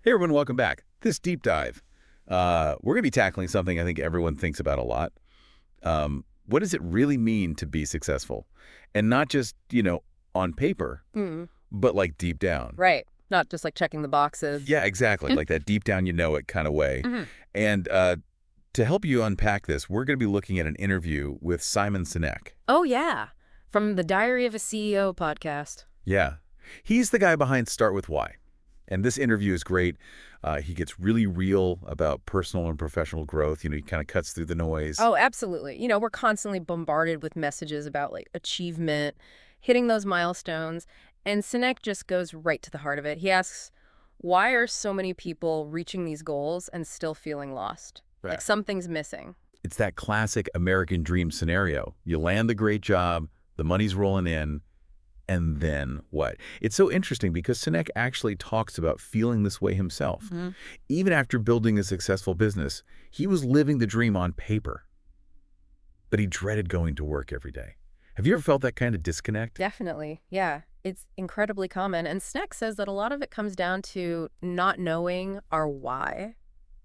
Hey everyone, welcome back. This deep dive, we're going to be tackling something I think everyone thinks about a lot. What does it really mean to be successful? And not just, on paper, Mm, but like deep down. right. Not just like checking the boxes. Yeah, exactly. Like that deep down, you know it kind of way. hmm And to help you unpack this, we're going to be looking at an interview with Simon Sinek. Oh, yeah. From the Diary of a CEO podcast. Yeah. He's the guy behind Start With Why. And this interview is great. He gets really real about personal and professional growth. He kind of cuts through the noise. Oh, absolutely. We're constantly bombarded with messages about like achievement, hitting those milestones. And Sinek just goes right to the heart of it. He asks, why are so many people reaching these goals and still feeling lost? Right. Like something's missing. It's that classic American dream scenario. You land the great job, the money's rolling in, and then what? It's so interesting because Sinek actually talks about feeling this way himself. Even after building a successful business, he was living the dream on paper, but he dreaded going to work every day. Have you ever felt that kind of disconnect? Definitely. Yeah. It's incredibly common. And Sneck says that a lot of it comes down to not knowing our why.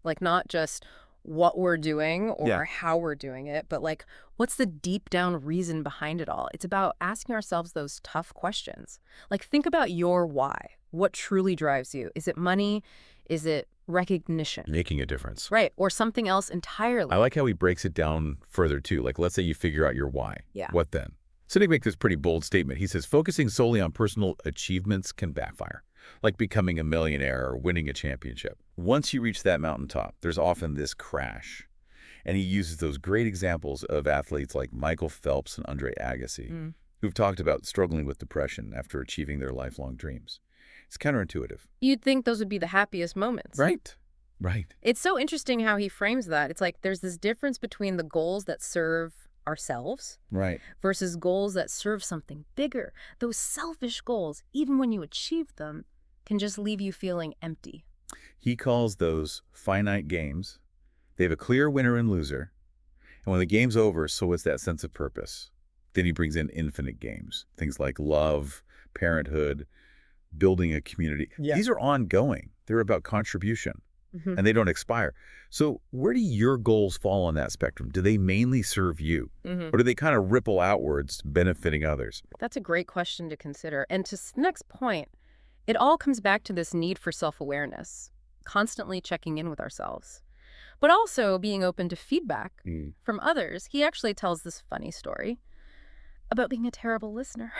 Like not just what we're doing or Yeah. how we're doing it, but like what's the deep down reason behind it all? It's about asking ourselves those tough questions. Like think about your why. What truly drives you? Is it money? Is it recognition? Making a difference. Right. Or something else entirely. I like how he breaks it down further, too. Like, let's say you figure out your why. Yeah. What then? Sinek makes this pretty bold statement. He says, focusing solely on personal achievements can backfire, like becoming a millionaire or winning a championship. Once you reach that mountaintop, there's often this crash. And he uses those great examples of athletes like Michael Phelps and Andre Agassi, who've talked about struggling with depression after achieving their lifelong dreams. It's counterintuitive. You'd think those would be the happiest moments. Right. Right. It's so interesting how he frames that. It's like there's this difference between the goals that serve ourselves Right. versus goals that serve something bigger. Those selfish goals, even when you achieve them, can just leave you feeling empty. He calls those finite games. They have a clear winner and loser. And when the game's over, so is that sense of purpose. Then he brings in infinite games, things like love, parenthood, building a community. Yeah. These are ongoing. They're about contribution, Mhm. and they don't expire. So where do your goals fall on that spectrum? Do they mainly serve you, Mhm. or do they kind of ripple outwards, benefiting others? That's a great question to consider. And to Sneck's point, it all comes back to this need for self-awareness, constantly checking in with ourselves, but also being open to feedback from others. He actually tells this funny story about being a terrible listener,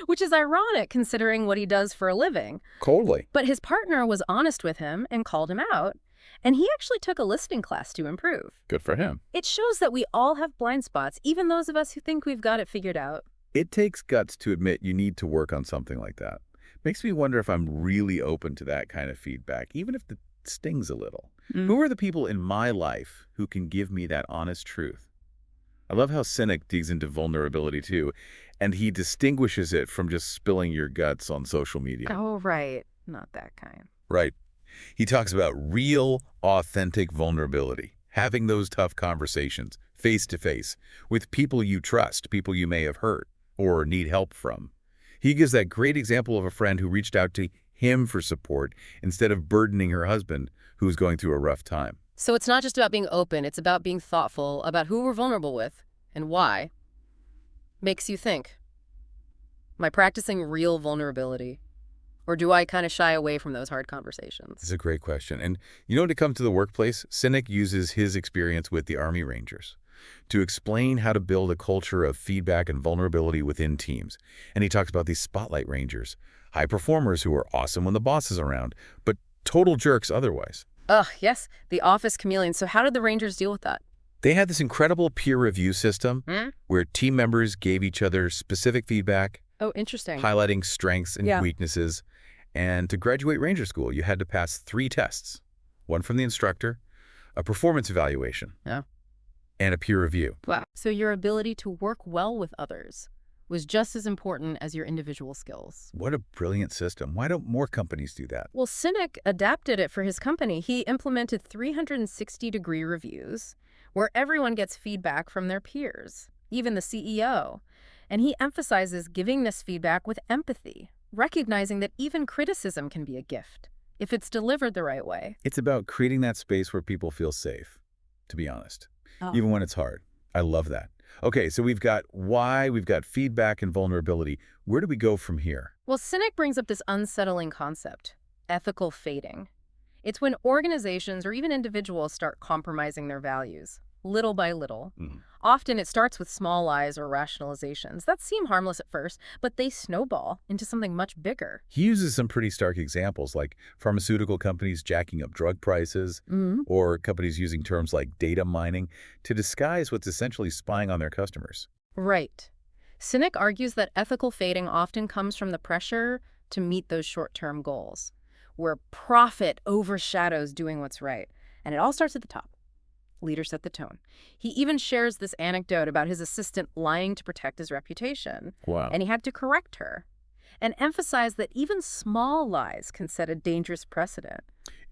which is ironic considering what he does for a living. Totally. But his partner was honest with him and called him out, and he actually took a listening class to improve. Good for him. It shows that we all have blind spots, even those of us who think we've got it figured out. It takes guts to admit you need to work on something like that. Makes me wonder if I'm really open to that kind of feedback, even if it stings a little. Who are the people in my life who can give me that honest truth? I love how Sinek digs into vulnerability, too, and he distinguishes it from just spilling your guts on social media. Oh, right. Not that kind. Right. He talks about real, authentic vulnerability, having those tough conversations face to face with people you trust, people you may have hurt or need help from. He gives that great example of a friend who reached out to him for support instead of burdening her husband, who was going through a rough time. So it's not just about being open, it's about being thoughtful about who we're vulnerable with and why. Makes you think, am I practicing real vulnerability? Or do I kind of shy away from those hard conversations? It's a great question. And when it comes to the workplace, Sinek uses his experience with the Army Rangers to explain how to build a culture of feedback and vulnerability within teams. And he talks about these spotlight rangers, high performers who are awesome when the boss is around, but total jerks otherwise. Ugh, yes, the office chameleon. So how did the Rangers deal with that? They had this incredible peer review system where team members gave each other specific feedback, Oh, interesting. highlighting strengths and Yeah. weaknesses. And to graduate Ranger School, you had to pass 3 tests, one from the instructor, a performance evaluation, Yeah. and a peer review. Wow. So your ability to work well with others was just as important as your individual skills. What a brilliant system. Why don't more companies do that? Well, Sinek adapted it for his company. He implemented 360-degree reviews where everyone gets feedback from their peers, even the CEO. And he emphasizes giving this feedback with empathy, recognizing that even criticism can be a gift. if it's delivered the right way. It's about creating that space where people feel safe, to be honest, Oh. even when it's hard. I love that. Okay, so we've got why, we've got feedback and vulnerability. Where do we go from here? Well, Sinek brings up this unsettling concept, ethical fading. It's when organizations or even individuals start compromising their values, little by little. Mhm. Often it starts with small lies or rationalizations that seem harmless at first, but they snowball into something much bigger. He uses some pretty stark examples like pharmaceutical companies jacking up drug prices Mm, or companies using terms like data mining to disguise what's essentially spying on their customers. right. Sinek argues that ethical fading often comes from the pressure to meet those short-term goals, where profit overshadows doing what's right. And it all starts at the top. Leaders set the tone. He even shares this anecdote about his assistant lying to protect his reputation, Wow. and he had to correct her and emphasize that even small lies can set a dangerous precedent.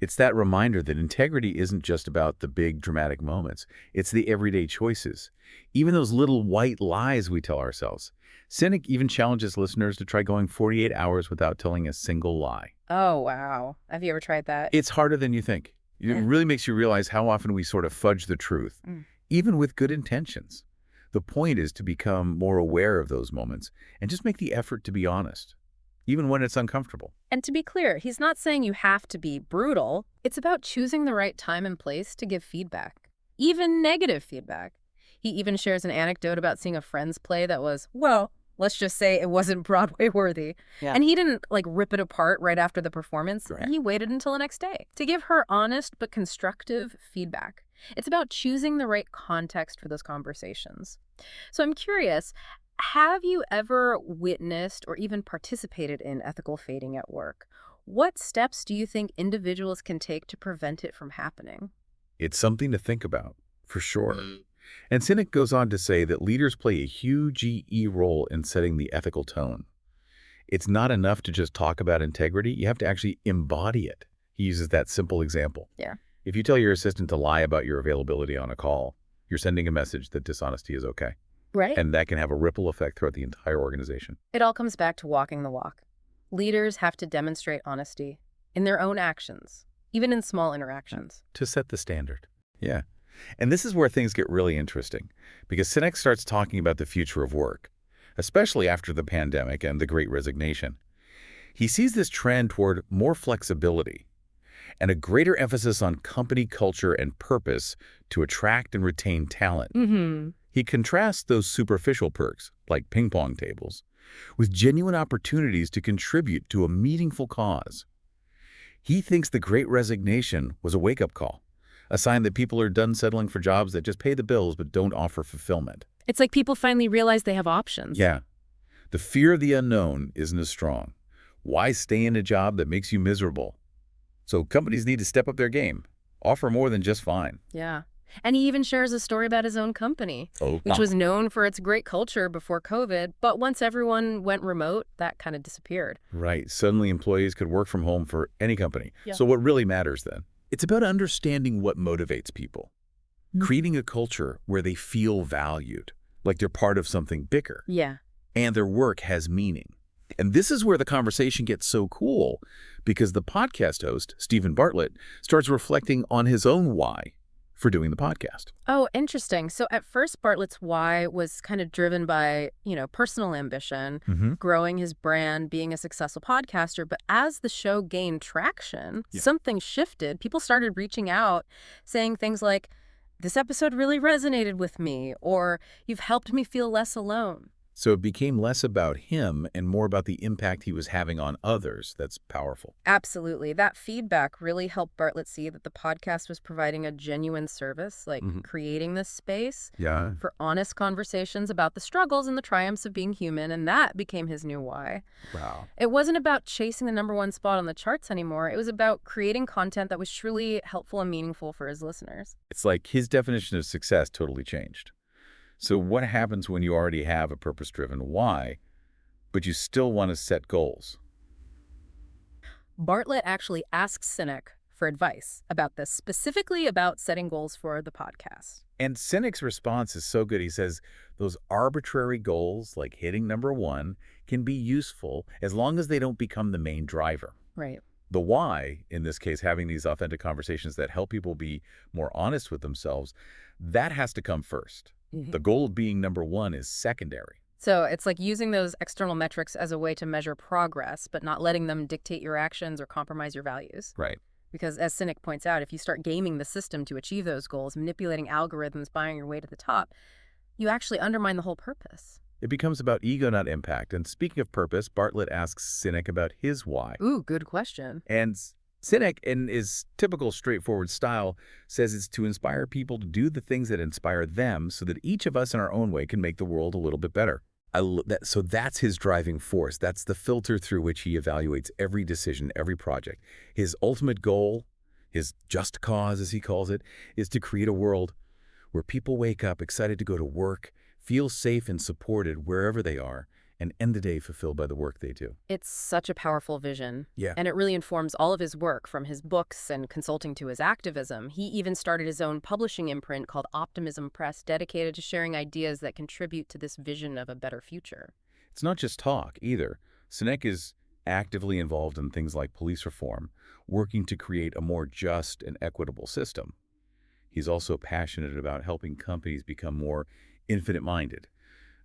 It's that reminder that integrity isn't just about the big dramatic moments. It's the everyday choices. Even those little white lies we tell ourselves. Cynic even challenges listeners to try going 48 hours without telling a single lie. Oh, wow. Have you ever tried that? It's harder than you think. It Yeah. really makes you realize how often we sort of fudge the truth, Mm. even with good intentions. The point is to become more aware of those moments and just make the effort to be honest, even when it's uncomfortable. And to be clear, he's not saying you have to be brutal. It's about choosing the right time and place to give feedback, even negative feedback. He even shares an anecdote about seeing a friend's play that was, well, let's just say it wasn't Broadway worthy. Yeah. And he didn't rip it apart right after the performance. Right. He waited until the next day to give her honest but constructive feedback. It's about choosing the right context for those conversations. So I'm curious, have you ever witnessed or even participated in ethical fading at work? What steps do you think individuals can take to prevent it from happening? It's something to think about, for sure. And Cynic goes on to say that leaders play a huge role in setting the ethical tone. It's not enough to just talk about integrity. You have to actually embody it. He uses that simple example. Yeah. If you tell your assistant to lie about your availability on a call, you're sending a message that dishonesty is okay. Right. And that can have a ripple effect throughout the entire organization. It all comes back to walking the walk. Leaders have to demonstrate honesty in their own actions, even in small interactions. To set the standard. Yeah. And this is where things get really interesting, because Cynic starts talking about the future of work, especially after the pandemic and the Great Resignation. He sees this trend toward more flexibility and a greater emphasis on company culture and purpose to attract and retain talent. Mm-hmm. He contrasts those superficial perks, like ping pong tables, with genuine opportunities to contribute to a meaningful cause. He thinks the Great Resignation was a wake-up call, a sign that people are done settling for jobs that just pay the bills but don't offer fulfillment. It's like people finally realize they have options. Yeah. The fear of the unknown isn't as strong. Why stay in a job that makes you miserable? So companies need to step up their game, offer more than just fine. Yeah. And he even shares a story about his own company, which was known for its great culture before COVID, but once everyone went remote, that kind of disappeared. Right. Suddenly employees could work from home for any company. Yeah. So what really matters then? It's about understanding what motivates people, creating a culture where they feel valued, like they're part of something bigger, Yeah. and their work has meaning. And this is where the conversation gets so cool, because the podcast host, Stephen Bartlett, starts reflecting on his own why for doing the podcast. Oh, interesting. So at first, Bartlett's why was kind of driven by, personal ambition, growing his brand, being a successful podcaster. But as the show gained traction, something shifted. People started reaching out, saying things like, this episode really resonated with me, or you've helped me feel less alone. So it became less about him and more about the impact he was having on others. That's powerful. Absolutely. That feedback really helped Bartlett see that the podcast was providing a genuine service, creating this space Yeah. for honest conversations about the struggles and the triumphs of being human, and that became his new why. Wow. It wasn't about chasing the #1 spot on the charts anymore. It was about creating content that was truly helpful and meaningful for his listeners. It's like his definition of success totally changed. So what happens when you already have a purpose-driven why, but you still want to set goals? Bartlett actually asks Sinek for advice about this, specifically about setting goals for the podcast. And Sinek's response is so good. He says, those arbitrary goals, like hitting #1, can be useful as long as they don't become the main driver. Right. The why, in this case, having these authentic conversations that help people be more honest with themselves, that has to come first. The goal of being number one is secondary. So it's like using those external metrics as a way to measure progress, but not letting them dictate your actions or compromise your values. Right. Because as Sinek points out, if you start gaming the system to achieve those goals, manipulating algorithms, buying your way to the top, you actually undermine the whole purpose. It becomes about ego, not impact. And speaking of purpose, Bartlett asks Sinek about his why. Ooh, good question. And Sinek, in his typical straightforward style, says it's to inspire people to do the things that inspire them so that each of us in our own way can make the world a little bit better. So that's his driving force. That's the filter through which he evaluates every decision, every project. His ultimate goal, his just cause, as he calls it, is to create a world where people wake up excited to go to work, feel safe and supported wherever they are, and end the day fulfilled by the work they do. It's such a powerful vision. Yeah. And it really informs all of his work, from his books and consulting to his activism. He even started his own publishing imprint called Optimism Press, dedicated to sharing ideas that contribute to this vision of a better future. It's not just talk, either. Sinek is actively involved in things like police reform, working to create a more just and equitable system. He's also passionate about helping companies become more infinite-minded,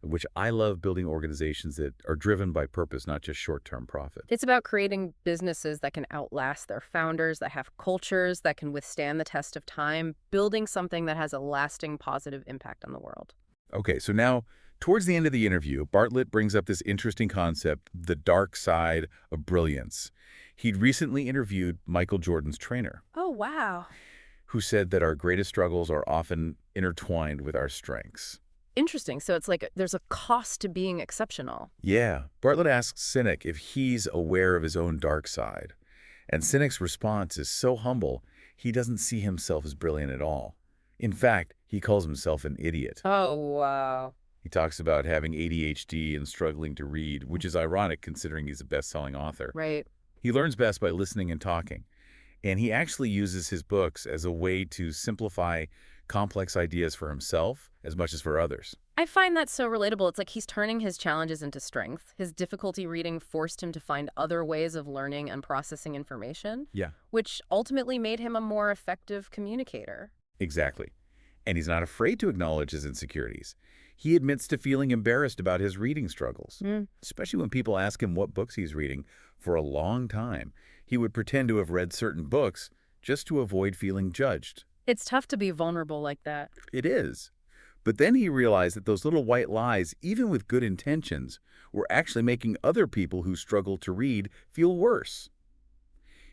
which I love building organizations that are driven by purpose, not just short-term profit. It's about creating businesses that can outlast their founders, that have cultures that can withstand the test of time, building something that has a lasting positive impact on the world. Okay, so now, towards the end of the interview, Bartlett brings up this interesting concept, the dark side of brilliance. He'd recently interviewed Michael Jordan's trainer, Oh, wow. who said that our greatest struggles are often intertwined with our strengths. Interesting. So it's like there's a cost to being exceptional. Yeah, Bartlett asks Sinek if he's aware of his own dark side. And Sinek's response is so humble, he doesn't see himself as brilliant at all. In fact, he calls himself an idiot. Oh, wow. He talks about having ADHD and struggling to read, which is ironic considering he's a best-selling author. Right. He learns best by listening and talking. And he actually uses his books as a way to simplify complex ideas for himself as much as for others. I find that so relatable. It's like he's turning his challenges into strength. His difficulty reading forced him to find other ways of learning and processing information, Yeah, which ultimately made him a more effective communicator. exactly. And he's not afraid to acknowledge his insecurities. He admits to feeling embarrassed about his reading struggles, especially when people ask him what books he's reading. For a long time, he would pretend to have read certain books just to avoid feeling judged. It's tough to be vulnerable like that. It is. But then he realized that those little white lies, even with good intentions, were actually making other people who struggle to read feel worse.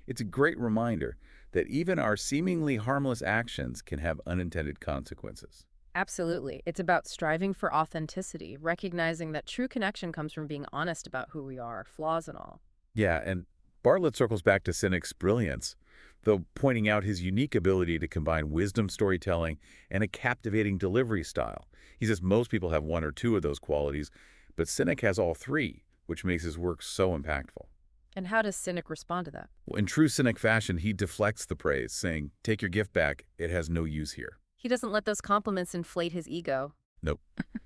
It's a great reminder that even our seemingly harmless actions can have unintended consequences. Absolutely. It's about striving for authenticity, recognizing that true connection comes from being honest about who we are, flaws and all. Yeah, and Bartlett circles back to Sinek's brilliance, though pointing out his unique ability to combine wisdom storytelling and a captivating delivery style. He says most people have one or two of those qualities, but Sinek has all three, which makes his work so impactful. And how does Sinek respond to that? In true Sinek fashion, he deflects the praise, saying, "Take your gift back, it has no use here." He doesn't let those compliments inflate his ego. Nope.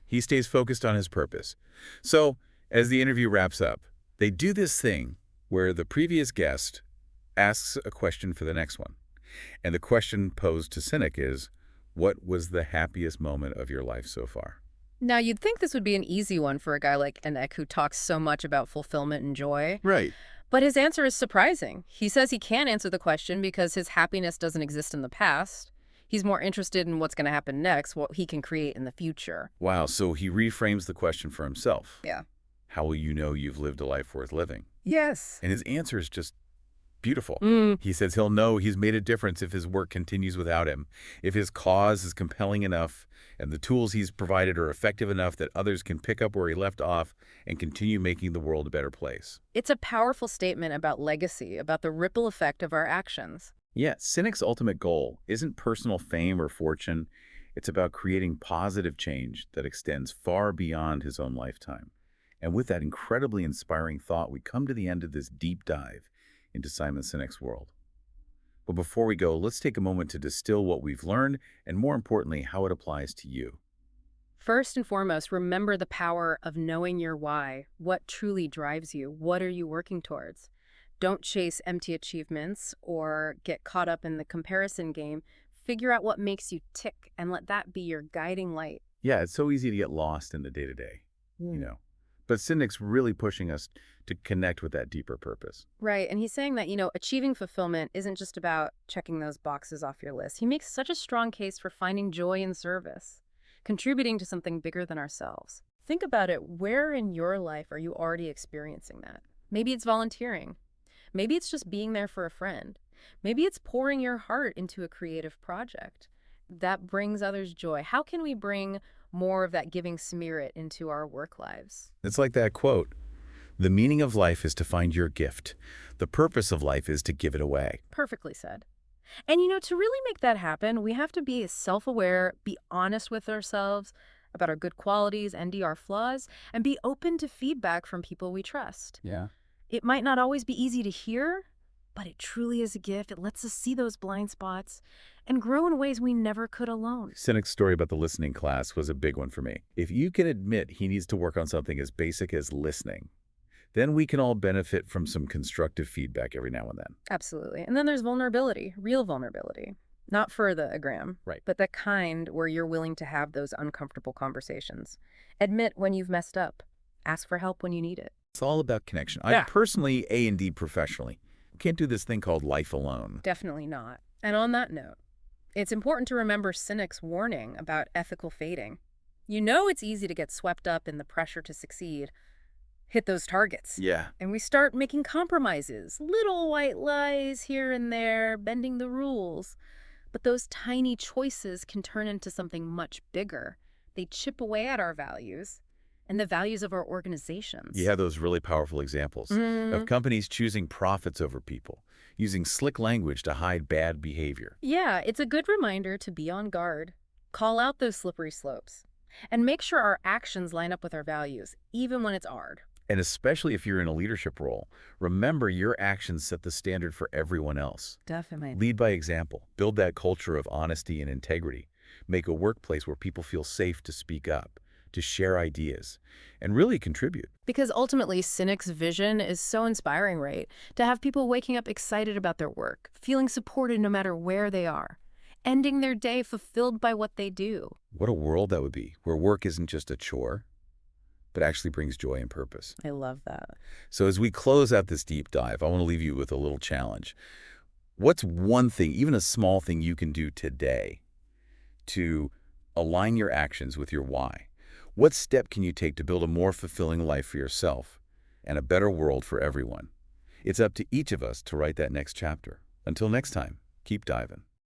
He stays focused on his purpose. So, as the interview wraps up, they do this thing where the previous guest asks a question for the next one. And the question posed to Sinek is, what was the happiest moment of your life so far? Now, you'd think this would be an easy one for a guy like Sinek who talks so much about fulfillment and joy. Right. But his answer is surprising. He says he can't answer the question because his happiness doesn't exist in the past. He's more interested in what's going to happen next, what he can create in the future. Wow, so he reframes the question for himself. Yeah. How will you know you've lived a life worth living? Yes. And his answer is just beautiful. Mm. He says he'll know he's made a difference if his work continues without him, if his cause is compelling enough and the tools he's provided are effective enough that others can pick up where he left off and continue making the world a better place. It's a powerful statement about legacy, about the ripple effect of our actions. Yeah, Sinek's ultimate goal isn't personal fame or fortune. It's about creating positive change that extends far beyond his own lifetime. And with that incredibly inspiring thought, we come to the end of this deep dive into Simon Sinek's world. But before we go, let's take a moment to distill what we've learned and, more importantly, how it applies to you. First and foremost, remember the power of knowing your why. What truly drives you? What are you working towards? Don't chase empty achievements or get caught up in the comparison game. Figure out what makes you tick and let that be your guiding light. Yeah, it's so easy to get lost in the day-to-day, you know. But Sinek's really pushing us to connect with that deeper purpose. Right. And he's saying that, achieving fulfillment isn't just about checking those boxes off your list. He makes such a strong case for finding joy in service, contributing to something bigger than ourselves. Think about it. Where in your life are you already experiencing that? Maybe it's volunteering. Maybe it's just being there for a friend. Maybe it's pouring your heart into a creative project that brings others joy. How can we bring more of that giving spirit into our work lives? It's like that quote, "The meaning of life is to find your gift. The purpose of life is to give it away." Perfectly said. And to really make that happen, we have to be self-aware, be honest with ourselves about our good qualities and our flaws, and be open to feedback from people we trust. Yeah. It might not always be easy to hear, but it truly is a gift. It lets us see those blind spots and grow in ways we never could alone. Sinek's story about the listening class was a big one for me. If you can admit he needs to work on something as basic as listening, then we can all benefit from some constructive feedback every now and then. Absolutely. And then there's vulnerability, real vulnerability. Not for the agram, Right. but the kind where you're willing to have those uncomfortable conversations. Admit when you've messed up. Ask for help when you need it. It's all about connection. Yeah. I personally, A&D professionally, can't do this thing called life alone. Definitely not. And on that note, it's important to remember Sinek's warning about ethical fading. It's easy to get swept up in the pressure to succeed, hit those targets. Yeah. And we start making compromises, little white lies here and there, bending the rules. But those tiny choices can turn into something much bigger. They chip away at our values and the values of our organizations. You have those really powerful examples of companies choosing profits over people, using slick language to hide bad behavior. Yeah, it's a good reminder to be on guard, call out those slippery slopes, and make sure our actions line up with our values, even when it's hard. And especially if you're in a leadership role, remember your actions set the standard for everyone else. Definitely. Lead by example. Build that culture of honesty and integrity. Make a workplace where people feel safe to speak up, to share ideas, and really contribute. Because ultimately, Sinek's vision is so inspiring, right? To have people waking up excited about their work, feeling supported no matter where they are, ending their day fulfilled by what they do. What a world that would be, where work isn't just a chore, but actually brings joy and purpose. I love that. So as we close out this deep dive, I want to leave you with a little challenge. What's one thing, even a small thing you can do today to align your actions with your why? What step can you take to build a more fulfilling life for yourself and a better world for everyone? It's up to each of us to write that next chapter. Until next time, keep diving.